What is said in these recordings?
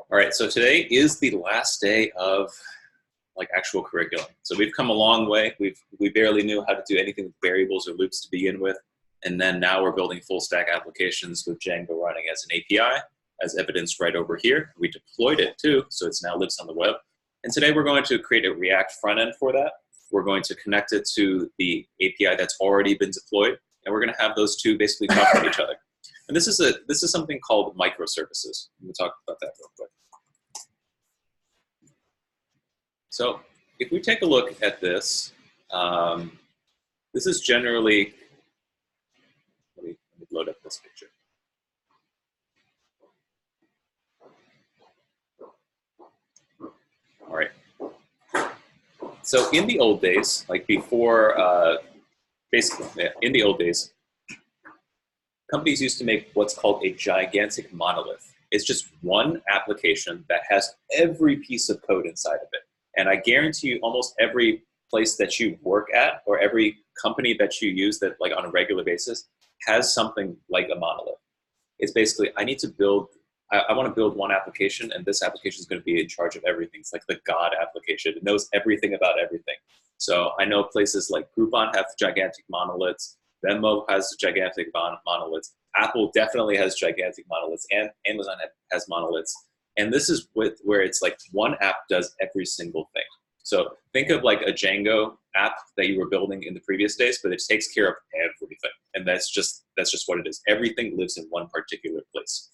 All right, so today is the last day of like actual curriculum. So we've come a long way. We barely knew how to do anything with variables or loops to begin with. And then now we're building full stack applications with Django running as an API, as evidenced right over here. We deployed it too, so it's now lives on the web. And today we're going to create a React front end for that. We're going to connect it to the API that's already been deployed, and we're going to have those two basically talk to each other. And this is something called microservices. We'll talk about that real quick. So if we take a look at this, this is generally, let me load up this picture. All right. So in the old days, like before, basically in the old days, companies used to make what's called a gigantic monolith. It's just one application that has every piece of code inside of it. And I guarantee you almost every place that you work at or every company that you use that like on a regular basis has something like a monolith. It's basically, I need to build, I want to build one application, and this application is going to be in charge of everything. It's like the God application. It knows everything about everything. So I know places like Groupon have gigantic monoliths. Venmo has gigantic monoliths. Apple definitely has gigantic monoliths, and Amazon has monoliths. And this is where it's like one app does every single thing. So think of like a Django app that you were building in the previous days, but it takes care of everything. And that's just what it is. Everything lives in one particular place.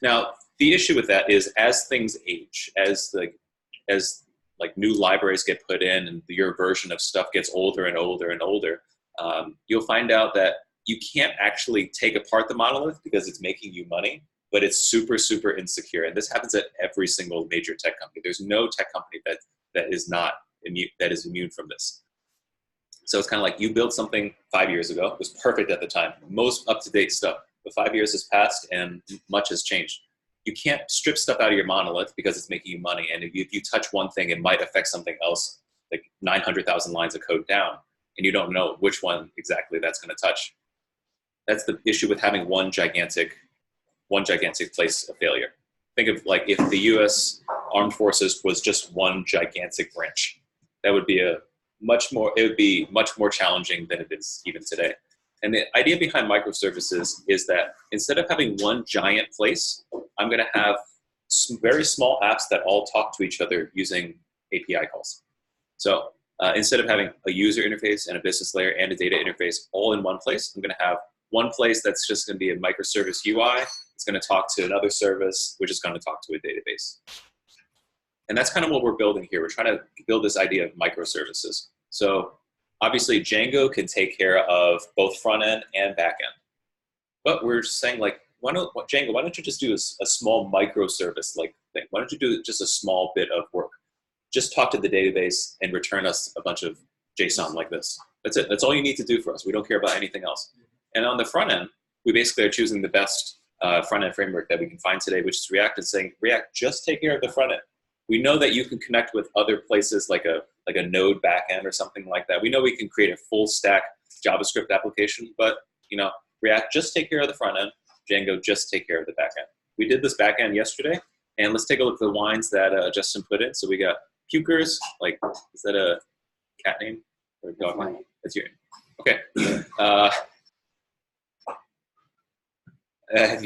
Now, the issue with that is as things age, as new libraries get put in and your version of stuff gets older and older and older, you'll find out that you can't actually take apart the monolith because it's making you money, but it's super, super insecure. And this happens at every single major tech company. There's no tech company that is immune from this. So it's kind of like you built something 5 years ago. It was perfect at the time, most up-to-date stuff. But 5 years has passed and much has changed. You can't strip stuff out of your monolith because it's making you money. And if you touch one thing, it might affect something else, like 900,000 lines of code down, and you don't know which one exactly that's going to touch. That's the issue with having one gigantic place of failure. Think of like if the US Armed Forces was just one gigantic branch. That would be much more challenging than it is even today. And the idea behind microservices is that instead of having one giant place, I'm going to have some very small apps that all talk to each other using API calls. So instead of having a user interface and a business layer and a data interface all in one place, I'm going to have one place that's just going to be a microservice UI. It's going to talk to another service, which is going to talk to a database. And that's kind of what we're building here. We're trying to build this idea of microservices. So obviously, Django can take care of both front end and back end. But we're just saying, like, Django, why don't you just do a small microservice like thing? Why don't you do just a small bit of work? Just talk to the database and return us a bunch of JSON like this. That's it. That's all you need to do for us. We don't care about anything else. And on the front end, we basically are choosing the best front-end framework that we can find today, which is React, and saying, React, just take care of the front end. We know that you can connect with other places like a Node backend or something like that. We know we can create a full stack JavaScript application, but React, just take care of the front end. Django, just take care of the back end. We did this back end yesterday, and let's take a look at the lines that Justin put in. So we got pukers, like, is that a cat name or a dog name? That's your name. Okay.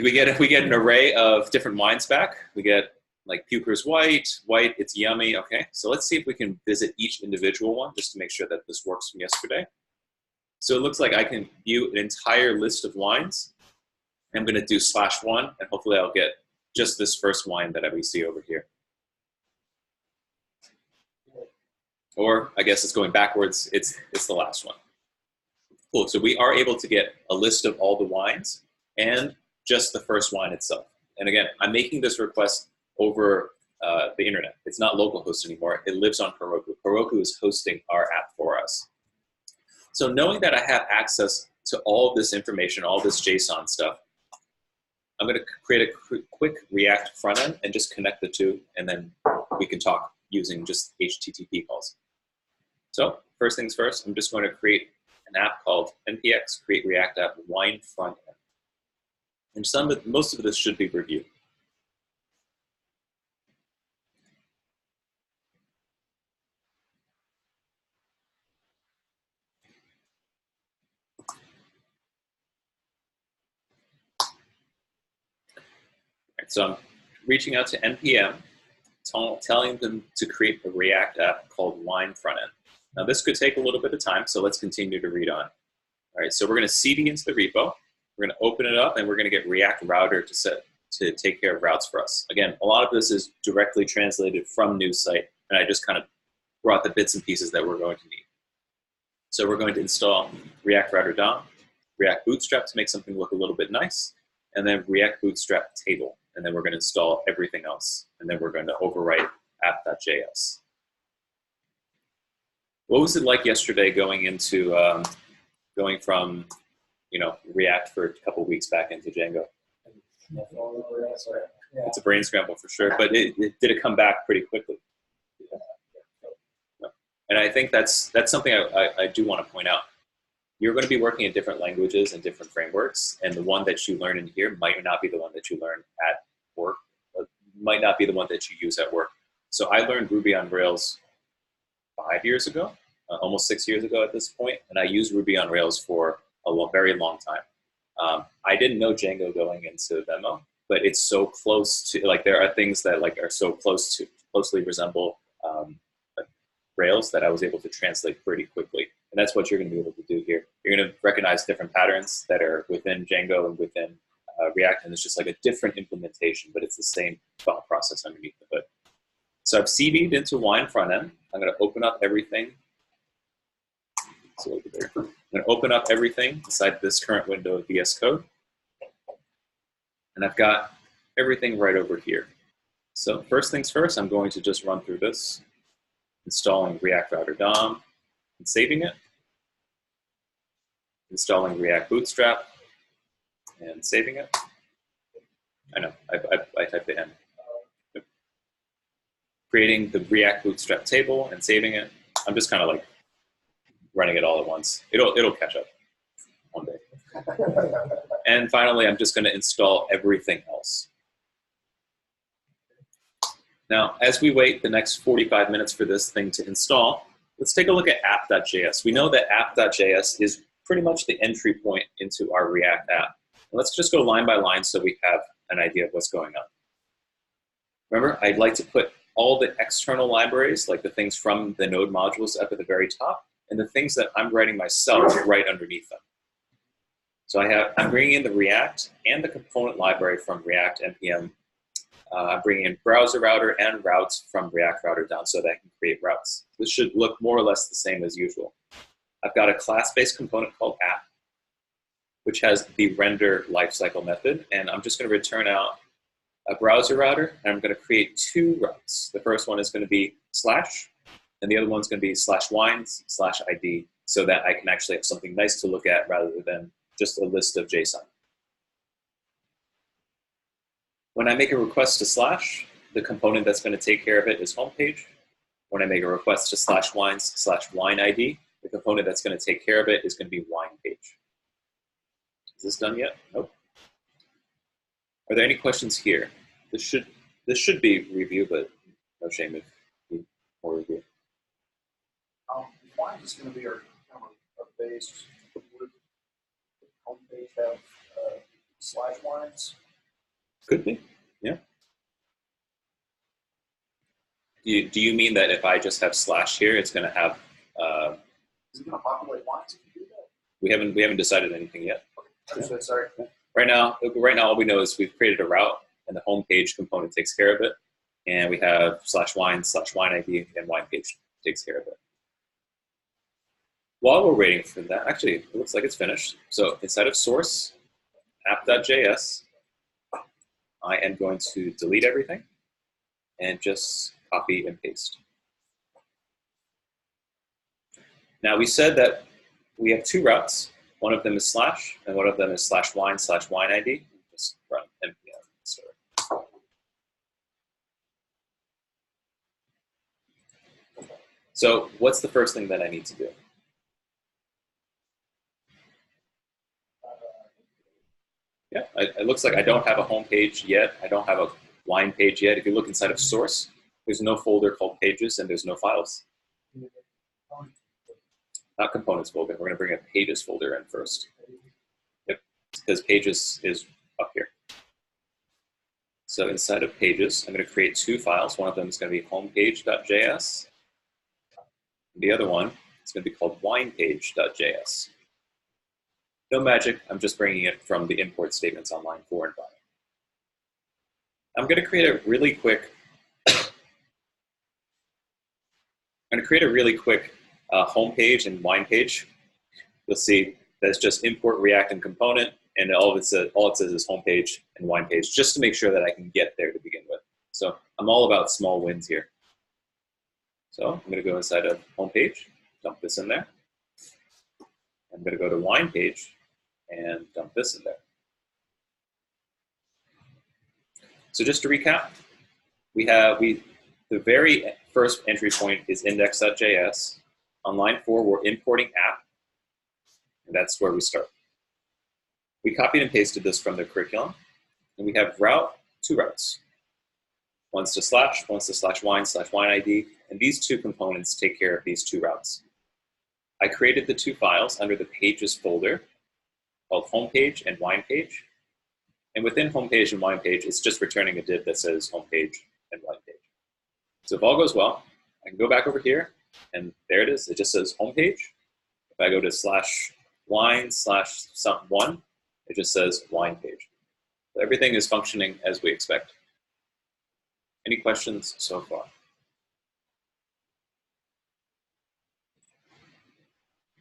We get an array of different wines back. We get like Puker's white, it's yummy. Okay, so let's see if we can visit each individual one just to make sure that this works from yesterday. So it looks like I can view an entire list of wines. I'm going to do /1, and hopefully I'll get just this first wine that we see over here. Or I guess it's going backwards. It's the last one. Cool. So we are able to get a list of all the wines and just the first wine itself. And again, I'm making this request over the internet. It's not localhost anymore. It lives on Heroku. Heroku is hosting our app for us. So knowing that I have access to all of this information, all this JSON stuff, I'm going to create a quick React front end and just connect the two, and then we can talk using just HTTP calls. So first things first, I'm just going to create an app called npx create React app wine front end. And most of this should be reviewed. so I'm reaching out to NPM, telling them to create a React app called Wine Frontend. Now this could take a little bit of time, so let's continue to read on. All right, so we're going to cd into the repo. We're going to open it up, and we're going to get React Router to take care of routes for us. Again, a lot of this is directly translated from news site, and I just kind of brought the bits and pieces that we're going to need. So we're going to install React Router DOM, React Bootstrap to make something look a little bit nice, and then React Bootstrap table. And then we're going to install everything else. And then we're going to overwrite app.js. What was it like yesterday going from, React for a couple weeks back into Django? It's a brain scramble for sure, but did it come back pretty quickly? And I think that's something I do want to point out. You're going to be working in different languages and different frameworks, and the one that you learn in here might not be the one that you learn at work, might not be the one that you use at work. So I learned Ruby on Rails 5 years ago, almost 6 years ago at this point, and I used Ruby on Rails for a very long time. I didn't know Django going into Venmo, but it's so close to, like, there are things that are so closely resemble Rails that I was able to translate pretty quickly. And that's what you're going to be able to do here. You're going to recognize different patterns that are within Django and within React, and it's just like a different implementation, but it's the same thought process underneath the hood. So I've CD'd into Wine Frontend. I'm going to open up everything. So over there. I'm going to open up everything inside this current window of VS Code. And I've got everything right over here. So first things first, I'm going to just run through this, installing React Router DOM and saving it, installing React Bootstrap and saving it. I know, I typed it in. Yep. Creating the React Bootstrap table and saving it. I'm just kind of like running it all at once. It'll catch up one day. And finally, I'm just going to install everything else. Now, as we wait the next 45 minutes for this thing to install, let's take a look at app.js. We know that app.js is pretty much the entry point into our React app. Let's just go line by line so we have an idea of what's going on. Remember, I'd like to put all the external libraries, like the things from the node modules up at the very top, and the things that I'm writing myself right underneath them. So I'm bringing in the React and the component library from React NPM. I'm bringing in browser router and routes from React Router down so that I can create routes. This should look more or less the same as usual. I've got a class-based component called app, which has the render lifecycle method, and I'm just going to return out a browser router, and I'm going to create two routes. The first one is going to be slash, and the other one's going to be /wines/ID, so that I can actually have something nice to look at rather than just a list of JSON. When I make a request to slash, the component that's going to take care of it is homepage. When I make a request to /wines/wineID, the component that's going to take care of it is going to be wine page. Is this done yet? Nope. Are there any questions here? This should be review, but no shame if you need more review. Wine is going to be our base. Would homepage have /wines? Could be, yeah. Do you mean that if I just have slash here, it's going to have? Is it going to populate wines if you do that? We haven't decided anything yet. Okay. Yeah. Sorry. Right now, all we know is we've created a route, and the home page component takes care of it, and we have /wine/wineID, and wine page takes care of it. While we're waiting for that, actually, it looks like it's finished. So inside of source, app.js, I am going to delete everything and just copy and paste. Now we said that we have two routes. One of them is slash, and one of them is /wine/wineID. Just run npm start. So what's the first thing that I need to do? Yeah, it looks like I don't have a home page yet. I don't have a wine page yet. If you look inside of source, there's no folder called pages and there's no files. Not components folder. We're going to bring a pages folder in first. Yep, because pages is up here. So inside of pages, I'm going to create two files. One of them is going to be homepage.js. The other one is going to be called winepage.js. No magic, I'm just bringing it from the import statements on line 4 and 5. I'm going to create a really quick homepage and wine page. You'll see that's just import React and component, and all it says is homepage and wine page, just to make sure that I can get there to begin with. So I'm all about small wins here. So I'm going to go inside of homepage, dump this in there. I'm going to go to wine page and dump this in there. So just to recap, the very first entry point is index.js. On line 4, we're importing app, and that's where we start. We copied and pasted this from the curriculum, and we have two routes. One's to slash, one's to /wine ID, and these two components take care of these two routes. I created the two files under the pages folder called homepage and wine page. And within homepage and wine page, it's just returning a div that says homepage and wine page. So if all goes well, I can go back over here, and there it is. It just says homepage. If I go to /wine/1, it just says wine page. So everything is functioning as we expect. Any questions so far?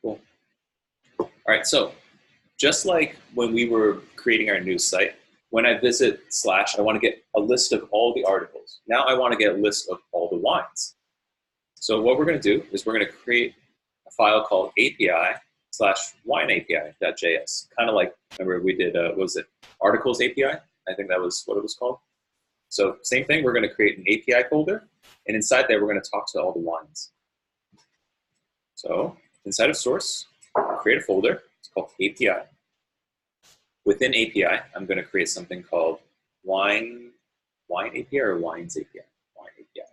Cool. All right, so just like when we were creating our news site, when I visit slash, I want to get a list of all the articles. Now I want to get a list of all the wines. So what we're going to do is we're going to create a file called API/wineAPI.js. Kind of like, remember we did, what was it, articles API? I think that was what it was called. So same thing, we're going to create an API folder, and inside there we're going to talk to all the wines. So inside of source, create a folder. It's called API. Within API, I'm going to create something called wine API or wines API? Wine API.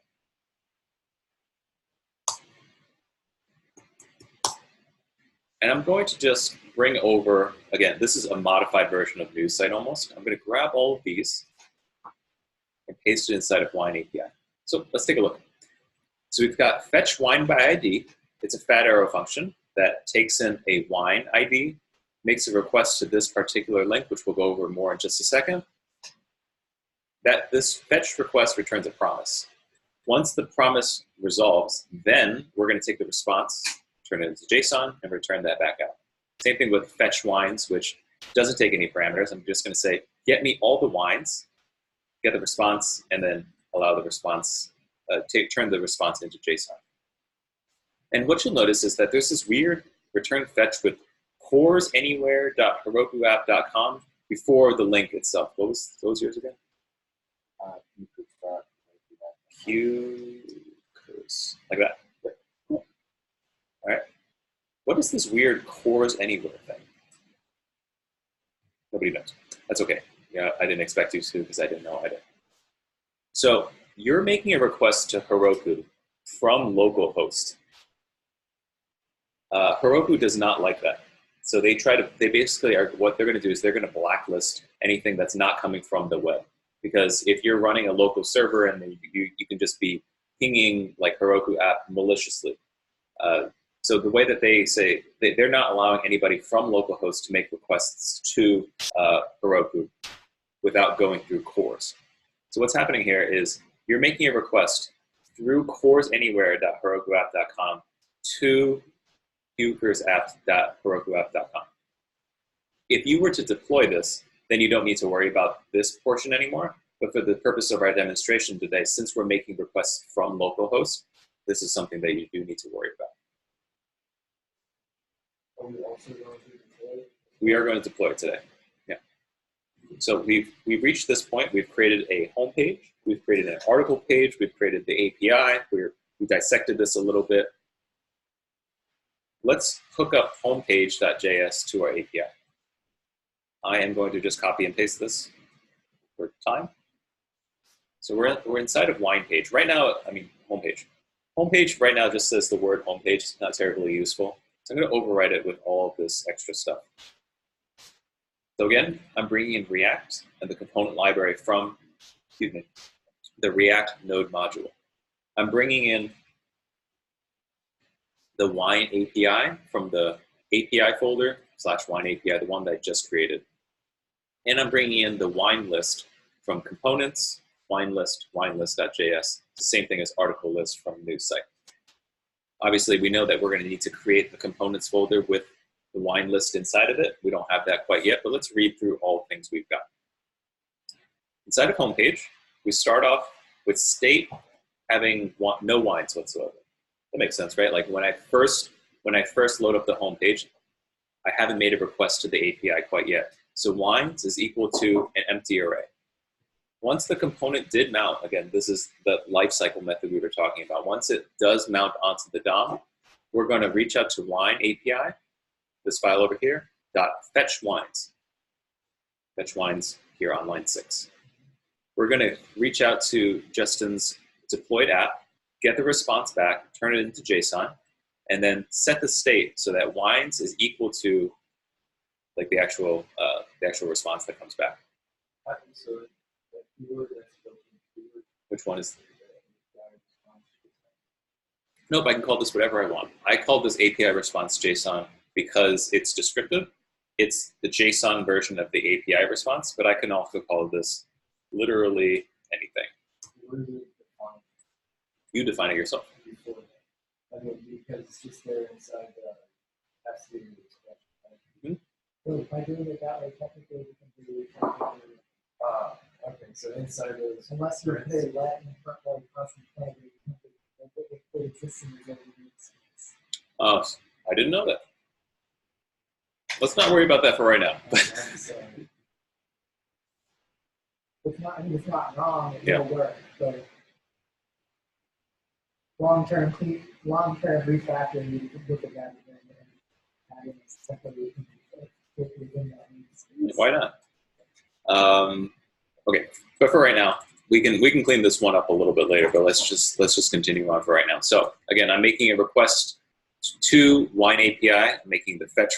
And I'm going to just bring over, again, this is a modified version of news site almost. I'm going to grab all of these and paste it inside of wine API. So let's take a look. So we've got fetch wine by ID. It's a fat arrow function that takes in a wine ID, makes a request to this particular link, which we'll go over more in just a second. This fetch request returns a promise. Once the promise resolves, then we're going to take the response, turn it into JSON, and return that back out. Same thing with fetch wines, which doesn't take any parameters. I'm just going to say, get me all the wines, get the response, and then allow the response, turn the response into JSON. And what you'll notice is that there's this weird return fetch with coresanywhere.herokuapp.com before the link itself. What was yours again? Qcurs, like that. Cool. All right. What is this weird cores anywhere thing? Nobody knows. That's okay. Yeah, I didn't expect you to because I didn't know either. So you're making a request to Heroku from localhost. Heroku does not like that. So they basically are, what they're going to do is they're going to blacklist anything that's not coming from the web. Because if you're running a local server and you can just be pinging like Heroku app maliciously. So the way that they say, they're not allowing anybody from localhost to make requests to Heroku without going through cores. So what's happening here is you're making a request through coresanywhere.herokuapp.com to qcursapp.herokuapp.com. If you were to deploy this, then you don't need to worry about this portion anymore. But for the purpose of our demonstration today, since we're making requests from localhost, this is something that you do need to worry about. Are we also going to deploy? We are going to deploy it today. Yeah. So we've reached this point. We've created a home page. We've created an article page. We've created the API. We dissected this a little bit. Let's hook up homepage.js to our API. I am going to just copy and paste this for time. So we're inside of wine page. Right now, homepage. Homepage right now just says the word homepage. It's not terribly useful. So I'm going to override it with all of this extra stuff. So again, I'm bringing in React and the component library from excuse me, the React node module. I'm bringing in the wine API from the API folder / wine API, the one that I just created. And I'm bringing in the wine list from components, wine list.js, the same thing as article list from news site. Obviously, we know that we're going to need to create the components folder with the wine list inside of it. We don't have that quite yet, but let's read through all the things we've got. Inside of homepage, we start off with state having no wines whatsoever. That makes sense, right? Like when I first load up the homepage, I haven't made a request to the API quite yet. So wines is equal to an empty array. Once the component did mount, again, this is the lifecycle method we were talking about. Once it does mount onto the DOM, we're going to reach out to wine API, this file over here, .fetch wines. Fetch wines here on line 6. We're going to reach out to Justin's deployed app, get the response back, turn it into JSON, and then set the state so that wines is equal to like the actual response that comes back. Which one is? Nope, I can call this whatever I want. I call this API response JSON because it's descriptive. It's the JSON version of the API response, but I can also call this literally anything. You define it yourself. I mean, because it's just there inside the S3 expression. So by doing it that way, technically we can do it. Okay, so inside those, unless you're very Latin front line constant plan, it exists in the Oh, I didn't know that. Let's not worry about that for right now. It's not, I mean, it's not wrong, it will work, but long-term refactoring, you can look at that again and add in stuff that we can fit within that. Why not? Okay, but for right now, we can clean this one up a little bit later, but let's just continue on for right now. So again, I'm making a request to wine API, I'm making the fetch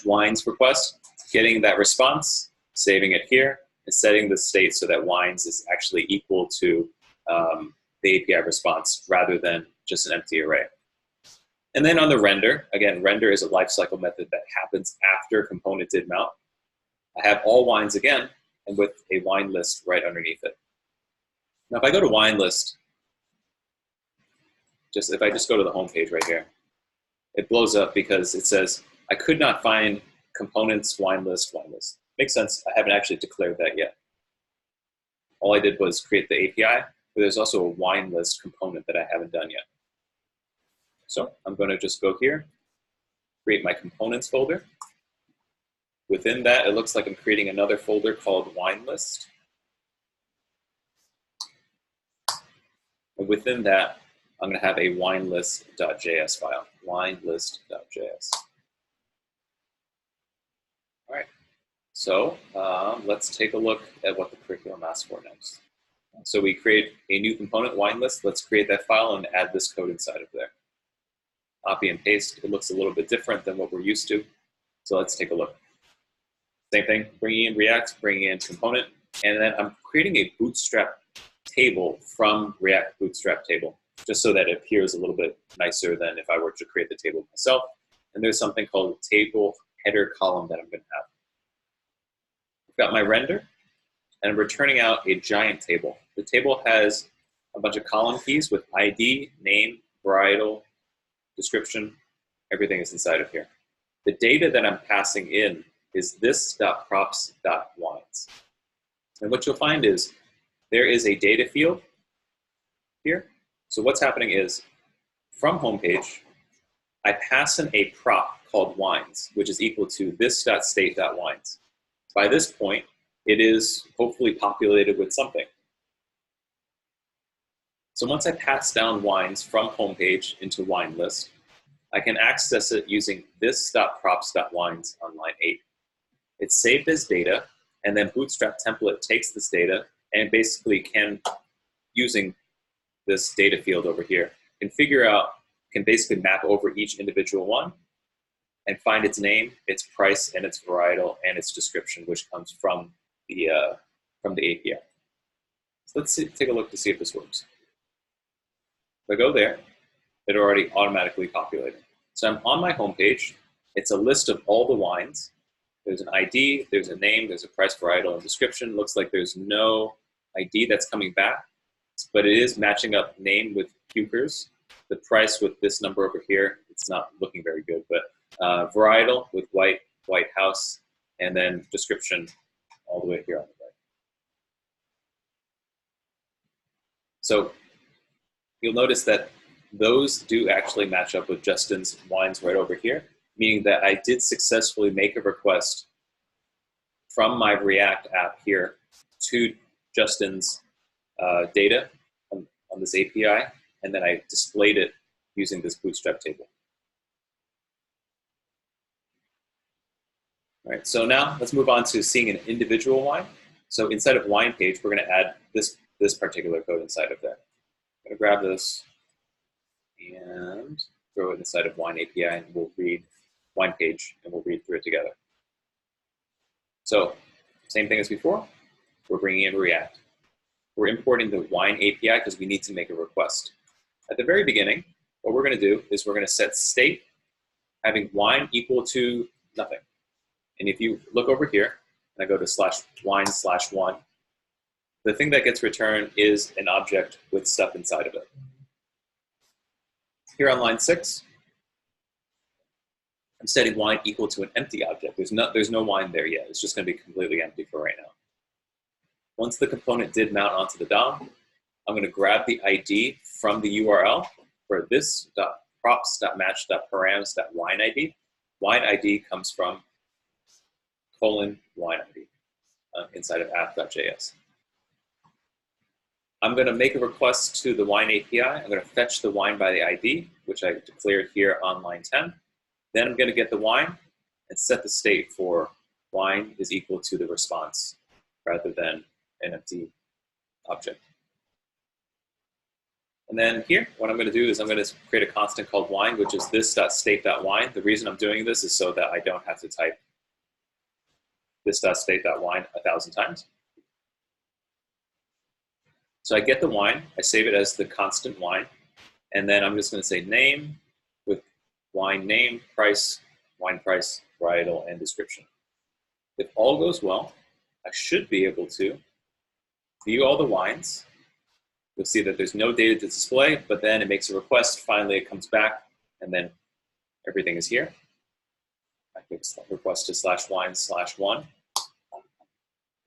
wines request, getting that response, saving it here, and setting the state so that wines is actually equal to the API response rather than just an empty array. And then on the render, again, render is a lifecycle method that happens after component did mount. I have all wines again, and with a wine list right underneath it. Now, if I go to wine list, if I just go to the home page right here, it blows up because it says, I could not find components, wine list, wine list. Makes sense. I haven't actually declared that yet. All I did was create the API, but there's also a wine list component that I haven't done yet. So I'm going to just go here, create my components folder. Within that, it looks like I'm creating another folder called wine list. And within that, I'm going to have a winelist.js file, winelist.js. All right, so let's take a look at what the curriculum asks for next. So we create a new component, wine list. Let's create that file and add this code inside of there. Copy and paste. It looks a little bit different than what we're used to. So let's take a look. Same thing, bringing in React, bringing in component, and then I'm creating a bootstrap table from React bootstrap table, just so that it appears a little bit nicer than if I were to create the table myself. And there's something called a table header column that I'm going to have. I've got my render, and I'm returning out a giant table. The table has a bunch of column keys with ID, name, varietal, description, everything is inside of here. The data that I'm passing in is this.props.wines. And what you'll find is there is a data field here. So what's happening is from homepage, I pass in a prop called wines, which is equal to this.state.wines. By this point, it is hopefully populated with something. So once I pass down wines from homepage into wine list, I can access it using this.props.wines on line 8. It's saved as data, and then Bootstrap template takes this data and basically can, using this data field over here, can basically map over each individual one and find its name, its price, and its varietal, and its description, which comes from the API. So let's take a look to see if this works. If I go there, it already automatically populated. So I'm on my home page. It's a list of all the wines. There's an ID, there's a name, there's a price, varietal, and description. Looks like there's no ID that's coming back, but it is matching up name with Cukers. The price with this number over here, it's not looking very good, but varietal with White House, and then description all the way here on the right. So you'll notice that those do actually match up with Justin's wines right over here, meaning that I did successfully make a request from my React app here to Justin's data on this API, and then I displayed it using this bootstrap table. All right, so now let's move on to seeing an individual wine. So inside of wine page, we're going to add this particular code inside of there. I'm going to grab this and throw it inside of wine API, and we'll read wine page, and we'll read through it together. So same thing as before, we're bringing in React. We're importing the wine API because we need to make a request. At the very beginning, what we're going to do is we're going to set state having wine equal to nothing. And if you look over here, and I go to /wine/1, the thing that gets returned is an object with stuff inside of it. Here on line 6, I'm setting wine equal to an empty object. There's no wine there yet. It's just going to be completely empty for right now. Once the component did mount onto the DOM, I'm going to grab the ID from the URL for this props.match.params.wine ID. Wine ID comes from :wine ID inside of app.js. I'm going to make a request to the wine API. I'm going to fetch the wine by the ID, which I declared here on line 10. Then I'm going to get the wine and set the state for wine is equal to the response rather than an empty object. And then here, what I'm going to do is I'm going to create a constant called wine, which is this.state.wine. The reason I'm doing this is so that I don't have to type this.state.wine 1,000 times. So I get the wine, I save it as the constant wine, and then I'm just going to say name with wine name, price, wine price, varietal, and description. If all goes well, I should be able to view all the wines. You'll see that there's no data to display, but then it makes a request, finally it comes back, and then everything is here. I can request to /wine/1.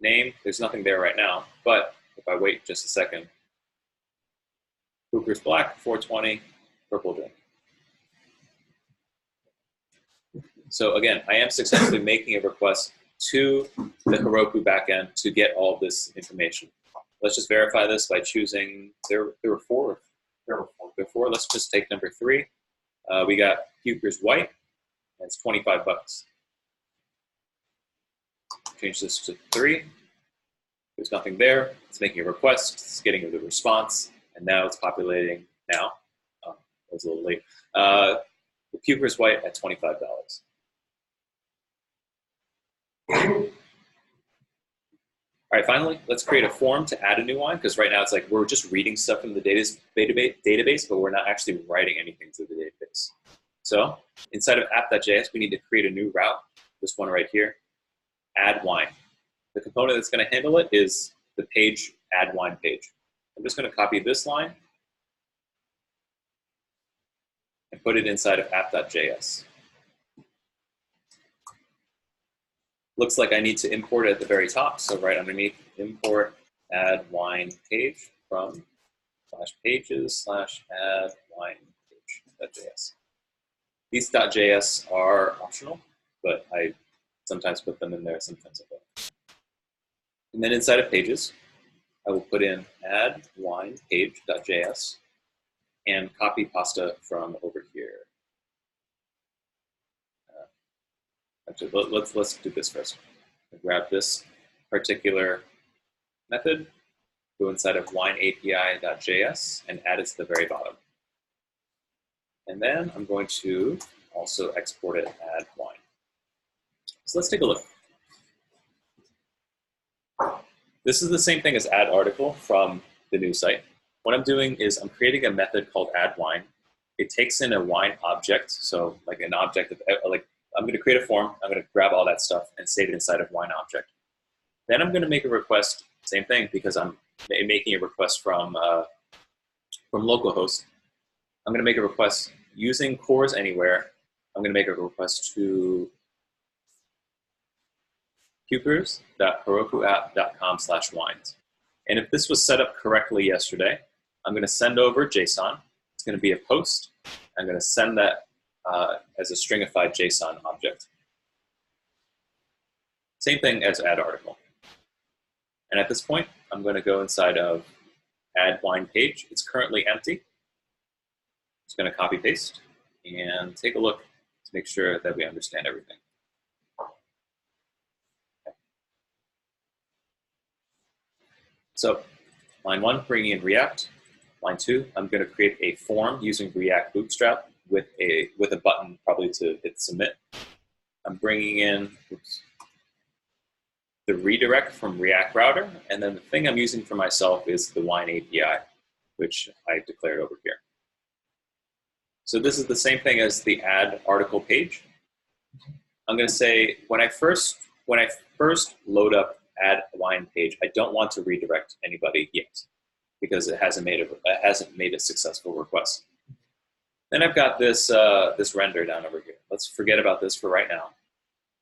Name, there's nothing there right now, but if I wait just a second, Cooper's Black, 420, purple drink. So again, I am successfully making a request to the Heroku backend to get all of this information. Let's just verify this by choosing, there were four. Let's just take number 3. We got Cooper's White, and it's 25 bucks. Change this to 3. There's nothing there. It's making a request. It's getting the response, and now it's populating now. It was a little late. The Cooper's White at $25. All right, finally, let's create a form to add a new wine, because right now it's like we're just reading stuff from the database, but we're not actually writing anything to the database. So inside of app.js, we need to create a new route, this one right here, add wine. The component that's going to handle it is the page add wine page. I'm just going to copy this line and put it inside of app.js. Looks like I need to import it at the very top, so right underneath import add wine page from /pages/add wine page.js. These .js are optional, but I sometimes put them in there, sometimes I don't. And then inside of pages, I will put in add wine page.js and copy pasta from over here. Actually, let's do this first. I'll grab this particular method, go inside of wineapi.js, and add it to the very bottom. And then I'm going to also export it, add wine. So let's take a look. This is the same thing as add article from the news site. What I'm doing is I'm creating a method called add wine. It takes in a wine object, so like an object of, like I'm going to create a form. I'm going to grab all that stuff and save it inside of wine object. Then I'm going to make a request. Same thing, because I'm making a request from localhost. I'm going to make a request using cores anywhere. I'm going to make a request to pupers.herokuapp.com/wines. And if this was set up correctly yesterday, I'm going to send over JSON. It's going to be a post. I'm going to send that as a stringified JSON object. Same thing as add article. And at this point, I'm going to go inside of add wine page. It's currently empty. Just going to copy paste and take a look to make sure that we understand everything. So line 1, bringing in React. Line 2, I'm going to create a form using React Bootstrap with a button probably to hit submit. I'm bringing in the redirect from React Router, and then the thing I'm using for myself is the wine API, which I declared over here. So this is the same thing as the add article page. I'm going to say when I first load up add wine page, I don't want to redirect anybody yet because it hasn't made a successful request. Then I've got this this render down over here. Let's forget about this for right now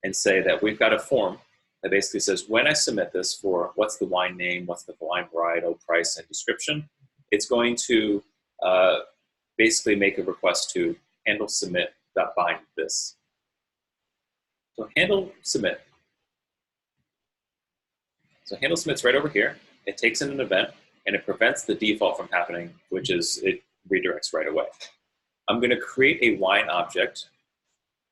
and say that we've got a form that basically says when I submit this for what's the wine name, what's the wine varietal, price, and description, it's going to basically make a request to handle submit.bind this. So handle submit. So handle submit's right over here. It takes in an event and it prevents the default from happening, which is it redirects right away. I'm going to create a wine object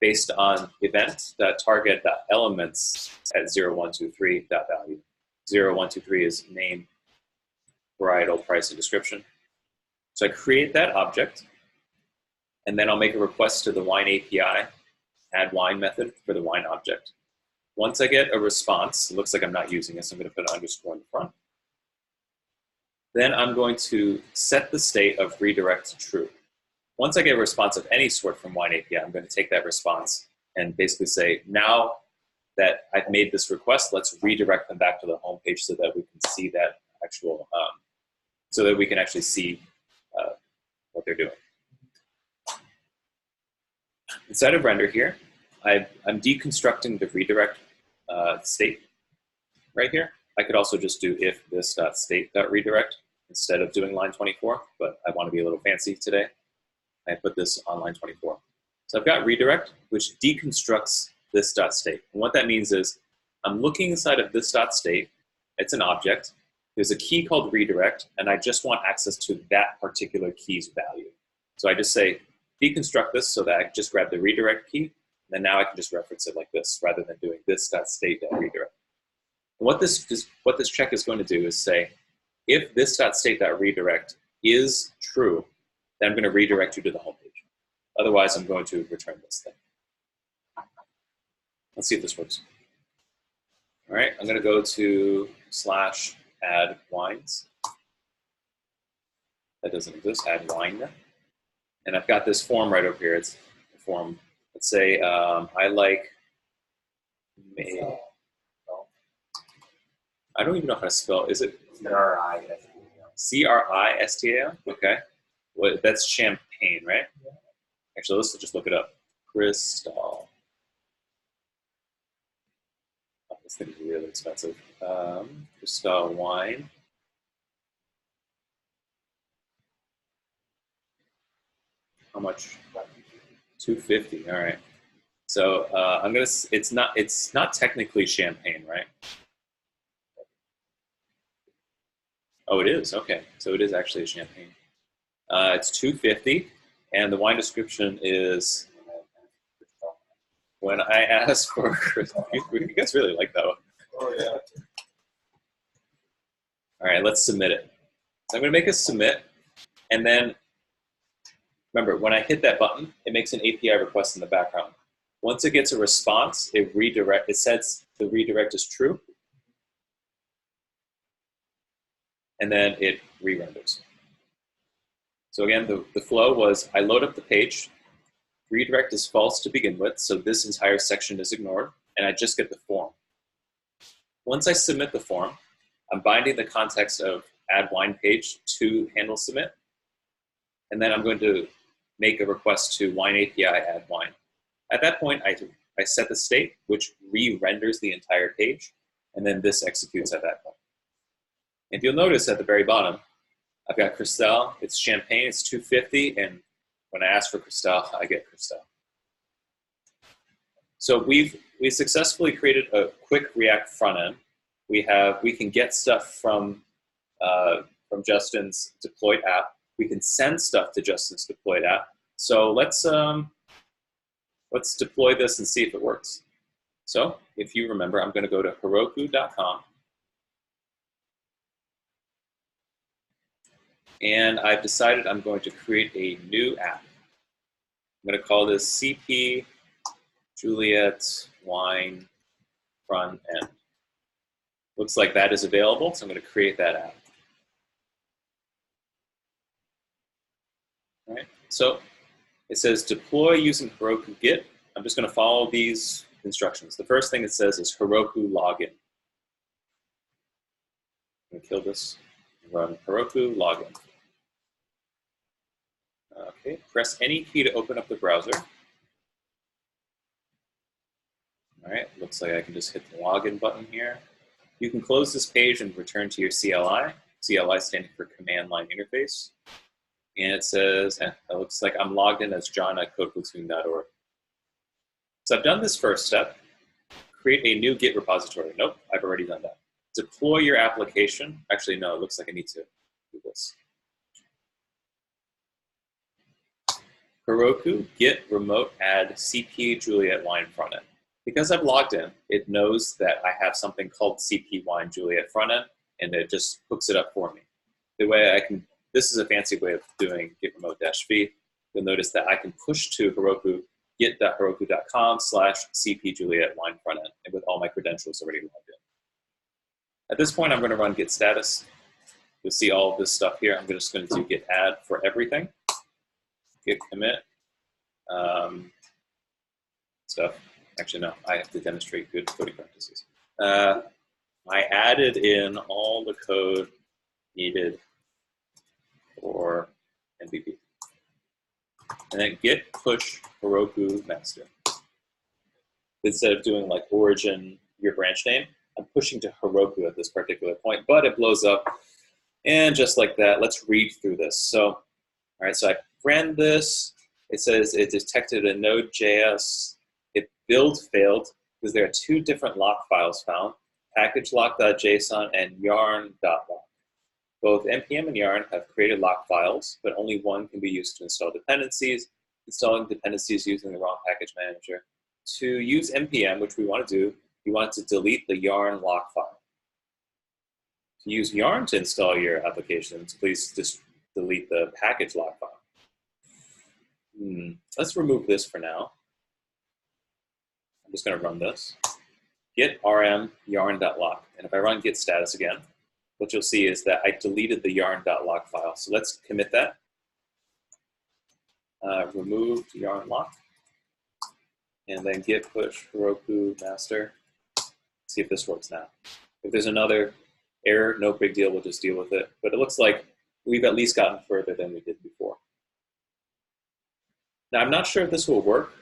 based on event.target.elements at 0123.value. 0123 is name, varietal, price, and description. So I create that object, and then I'll make a request to the wine API, add wine method for the wine object. Once I get a response, it looks like I'm not using it, so I'm going to put an underscore in the front. Then I'm going to set the state of redirect to true. Once I get a response of any sort from wine API, I'm going to take that response and basically say, now that I've made this request, let's redirect them back to the home page so that we can see that actual, so that we can actually see what they're doing. Inside of render here, I'm deconstructing the redirect state right here. I could also just do if this.state.redirect instead of doing line 24, but I want to be a little fancy today. I put this on line 24. So I've got redirect, which deconstructs this.state. And what that means is I'm looking inside of this.state. It's an object. There's a key called redirect, and I just want access to that particular key's value. So I just say deconstruct this so that I can just grab the redirect key, and then now I can just reference it like this rather than doing this.state.redirect. And what this check is going to do is say, if this.state.redirect is true, then I'm going to redirect you to the home page. Otherwise, I'm going to return this thing. Let's see if this works. All right, I'm going to go to /add wines. That doesn't exist, add wine. And I've got this form right over here. It's a form. Let's say I like May. I don't even know how to spell. Is it C-R-I-S-T-A-L? C-R-I-S-T-A-L? Okay. Well, that's champagne, right? Yeah. Actually, let's just look it up. Crystal. Oh, this thing is really expensive. Crystal wine. How much? $250. All right. So I'm gonna. It's not technically champagne, right? Oh, it is. Okay. So it is actually a champagne. It's $250, and the wine description is. When I ask for, you guys really like that one. Oh yeah. All right, let's submit it. So I'm going to make a submit, and then remember when I hit that button, it makes an API request in the background. Once it gets a response, it sets the redirect is true. and then it re-renders. So again, the flow was I load up the page, redirect is false to begin with, so this entire section is ignored, and I just get the form. Once I submit the form, I'm binding the context of add wine page to handle submit, and then I'm going to make a request to wine API add wine. At that point, I set the state, which re-renders the entire page, and then this executes at that point. If you'll notice at the very bottom, I've got Cristal, it's champagne, it's 250, and when I ask for Cristal, I get Cristal. So we successfully created a quick React front end. We can get stuff from Justin's deployed app. We can send stuff to Justin's deployed app. So let's deploy this and see if it works. So if you remember, I'm going to go to Heroku.com. And I've decided I'm going to create a new app. I'm going to call this CP Juliett Wine Front End. Looks like that is available, so I'm going to create that app. All right. So it says deploy using Heroku Git. I'm just going to follow these instructions. The first thing it says is Heroku login. I'm going to kill this. Run Heroku login. Okay, press any key to open up the browser. All right, looks like I can just hit the login button here. You can close this page and return to your CLI. CLI standing for Command Line Interface. And it says, it looks like I'm logged in as John at codeplatoon.org. So I've done this first step. Create a new Git repository. Nope, I've already done that. Deploy your application. Actually, no, it looks like I need to do this. Heroku git remote add CP Juliett Wine frontend. Because I've logged in, it knows that I have something called CP Wine Juliett frontend, and it just hooks it up for me. The way I can, this is a fancy way of doing git remote -v. You'll notice that I can push to Heroku, git.heroku.com/CP Juliett Wine frontend, and with all my credentials already logged in. At this point, I'm going to run git status. You'll see all of this stuff here. I'm just going to do git add for everything. Git commit stuff. Actually, no, I have to demonstrate good coding practices. I added in all the code needed for MVP. And then git push Heroku master. Instead of doing like origin, your branch name, I'm pushing to Heroku at this particular point, but it blows up. And just like that, let's read through this. So, all right, so I ran this. It says it detected a Node.js. It build failed because there are two different lock files found, packagelock.json and yarn.lock. Both NPM and yarn have created lock files, but only one can be used to install dependencies. Installing dependencies using the wrong package manager. To use NPM, which we want to do, you want to delete the yarn lock file. To use yarn to install your applications, please just delete the package lock file. Let's remove this for now. I'm just going to run this. Git rm yarn.lock. And if I run git status again, what you'll see is that I deleted the yarn.lock file. So let's commit that. Removed yarn lock. And then git push Heroku master. See if this works now. If there's another error, no big deal, we'll just deal with it. But it looks like we've at least gotten further than we did before. Now, I'm not sure if this will work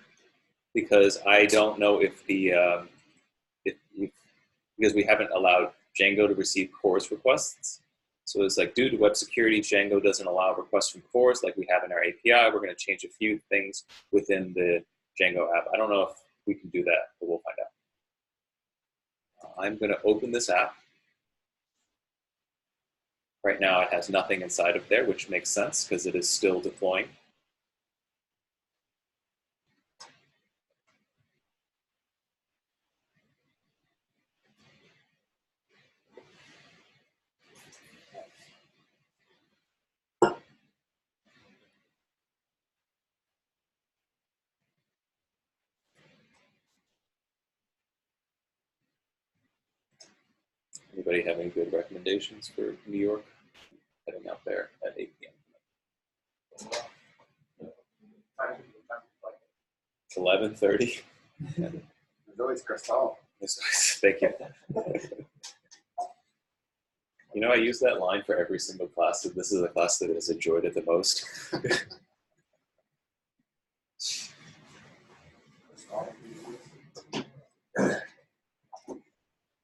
because I don't know if because we haven't allowed Django to receive CORS requests. So it's like, due to web security, Django doesn't allow requests from CORS like we have in our API. We're going to change a few things within the Django app. I don't know if we can do that, but we'll find out. I'm going to open this app. Right now, it has nothing inside of there, which makes sense because it is still deploying. Anybody have any good recommendations for New York? heading out there at 8 p.m. It's 11:30. There's always Crystal. Thank you. You know, I use that line for every single class, and this is the class that has enjoyed it the most.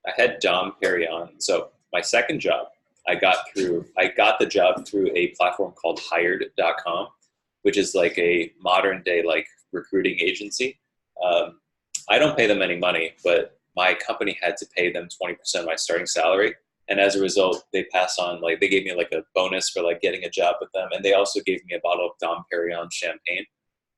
I had Dom carry on. So my second job, I got the job through a platform called hired.com, which is like a modern day like recruiting agency. I don't pay them any money, but my company had to pay them 20% of my starting salary. And as a result, they pass on, like, they gave me like a bonus for like getting a job with them. And they also gave me a bottle of Dom Perignon champagne.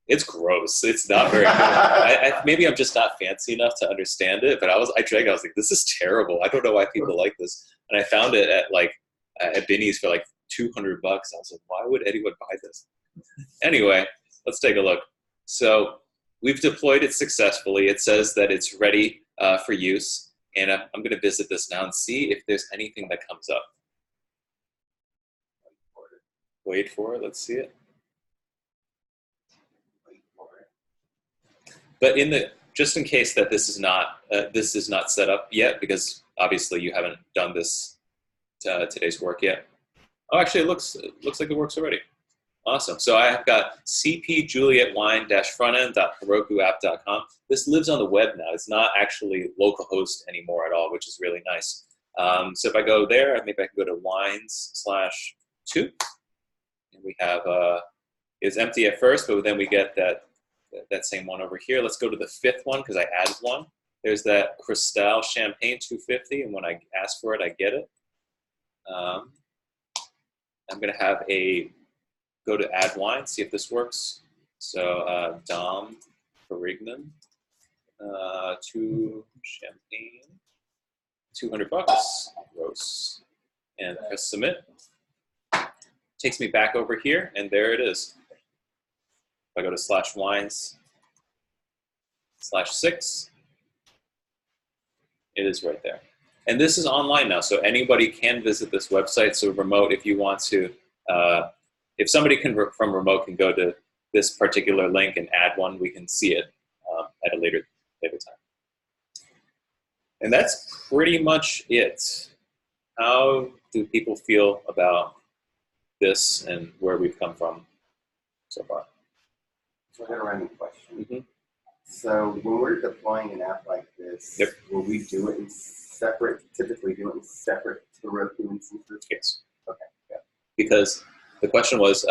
It's gross. It's not very good. Maybe I'm just not fancy enough to understand it, but I drank it. I was like, this is terrible. I don't know why people like this. And I found it at Binny's for like $200. I was like, why would anyone buy this? Anyway, let's take a look. So we've deployed it successfully. It says that it's ready for use. And I'm going to visit this now and see if there's anything that comes up. Wait for it. Let's see it. But just in case that this is not set up yet, because obviously you haven't done this today's work yet. Oh, actually, it looks like it works already. Awesome. So I have got cpjulietwine-frontend.herokuapp.com. This lives on the web now. It's not actually localhost anymore at all, which is really nice. So if I go there, maybe I can go to wines/2. And we have, it's empty at first, but then we get that same one over here. Let's go to the fifth one because I added one. There's that Cristal Champagne 250, and when I ask for it, I get it. I'm going to have go to add wine, see if this works. So Dom Perignon, 2 champagne, $200, gross. And press submit. Takes me back over here, and there it is. If I go to /wines/6, it is right there. And this is online now, so anybody can visit this website. So remote, if you want to, if somebody from remote can go to this particular link and add one, we can see it at a later time. And that's pretty much it. How do people feel about this and where we've come from so far? So I got a random question. Mm-hmm. So when we're deploying an app like this, yep. Will we do it in typically do it in separate Heroku instances? Yes. Okay. Yeah. Because the question was,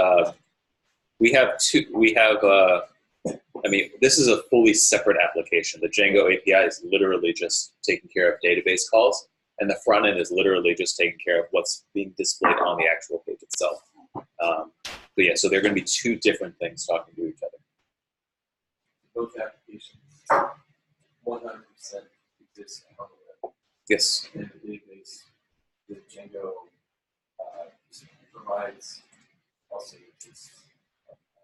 this is a fully separate application. The Django API is literally just taking care of database calls, and the front end is literally just taking care of what's being displayed on the actual page itself. But yeah, so they're going to be two different things talking to each other. Both applications 100% exist on the web. Yes. And the database that Django provides also exists.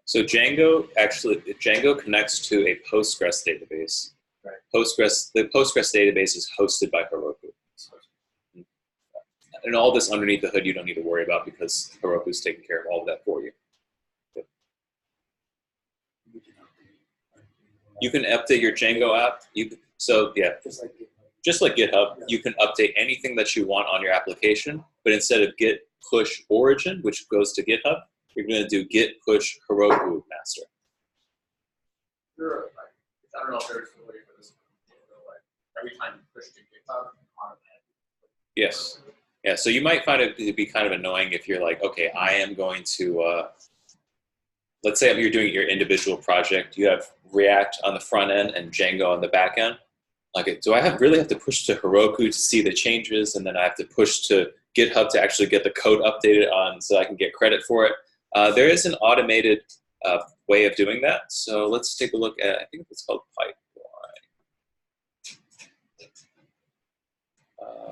So Django connects to a Postgres database. Right. The Postgres database is hosted by Heroku. And all this underneath the hood you don't need to worry about because Heroku is taking care of all of that for you. Yep. You can update your Django app. Just like GitHub, you can update anything that you want on your application, but instead of git push origin, which goes to GitHub, you're going to do git push Heroku master. Sure. I don't know if there's a way for this. Every time you push to GitHub, automatically. Yes. Yeah, so you might find it to be kind of annoying if you're like, okay, I am going to, let's say you're doing your individual project. You have React on the front end and Django on the back end. Like, do I really have to push to Heroku to see the changes, and then I have to push to GitHub to actually get the code updated on so I can get credit for it? There is an automated way of doing that. So let's take a look at, I think it's called Pipeline.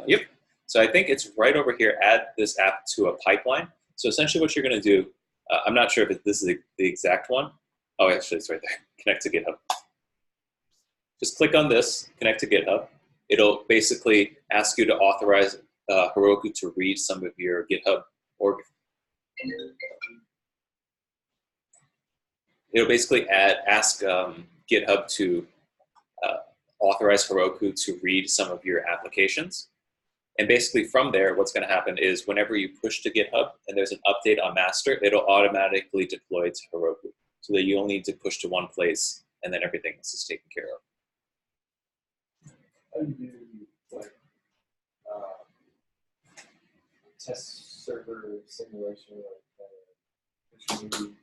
Yep. So I think it's right over here, add this app to a pipeline. So essentially what you're going to do, I'm not sure if this is the exact one. Oh, actually, it's right there. Connect to GitHub. Just click on this, connect to GitHub. It'll basically ask you to authorize Heroku to read some of your GitHub org it'll basically ask GitHub to authorize Heroku to read some of your applications. And basically from there, what's going to happen is whenever you push to GitHub and there's an update on master, it'll automatically deploy to Heroku so that you only need to push to one place and then everything else is taken care of. How do you do like test server simulation, like new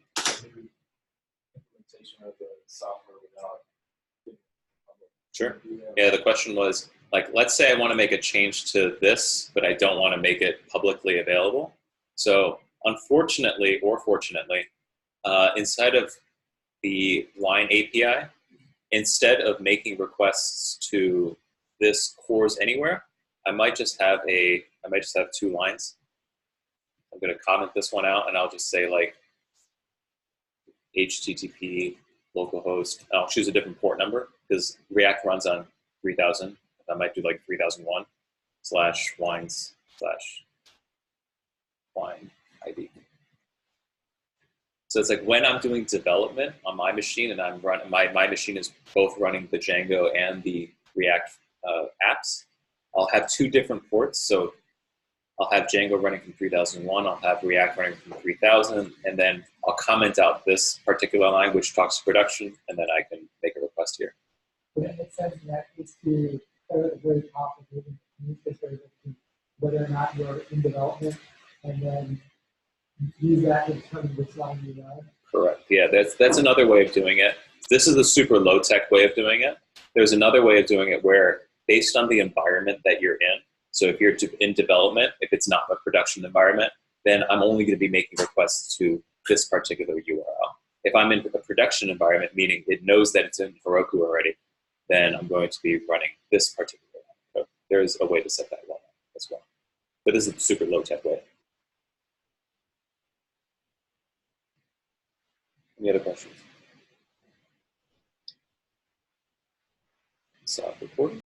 implementation of the software without? Sure. Yeah, the question was, like, let's say I want to make a change to this, but I don't want to make it publicly available. So unfortunately, or fortunately, inside of the line API, instead of making requests to this CORS anywhere, I might just have 2 lines. I'm going to comment this one out, and I'll just say like HTTP localhost. I'll choose a different port number because React runs on 3000. I might do like 3001 /wines/wine ID. So it's like when I'm doing development on my machine and I'm running, my machine is both running the Django and the React apps, I'll have 2 different ports. So I'll have Django running from 3001, I'll have React running from 3000, and then I'll comment out this particular line which talks to production, and then I can make a request here. Would it make sense in that case to start at the very top of the whether or not you're in development, and then use that to determine which line you run? Correct. Yeah, that's another way of doing it. This is a super low-tech way of doing it. There's another way of doing it where, based on the environment that you're in, so if you're in development, if it's not a production environment, then I'm only going to be making requests to this particular URL. If I'm in a production environment, meaning it knows that it's in Heroku already, then I'm going to be running this particular one. So there's a way to set that one up as well. But this is a super low-tech way. Any other questions? Stop recording.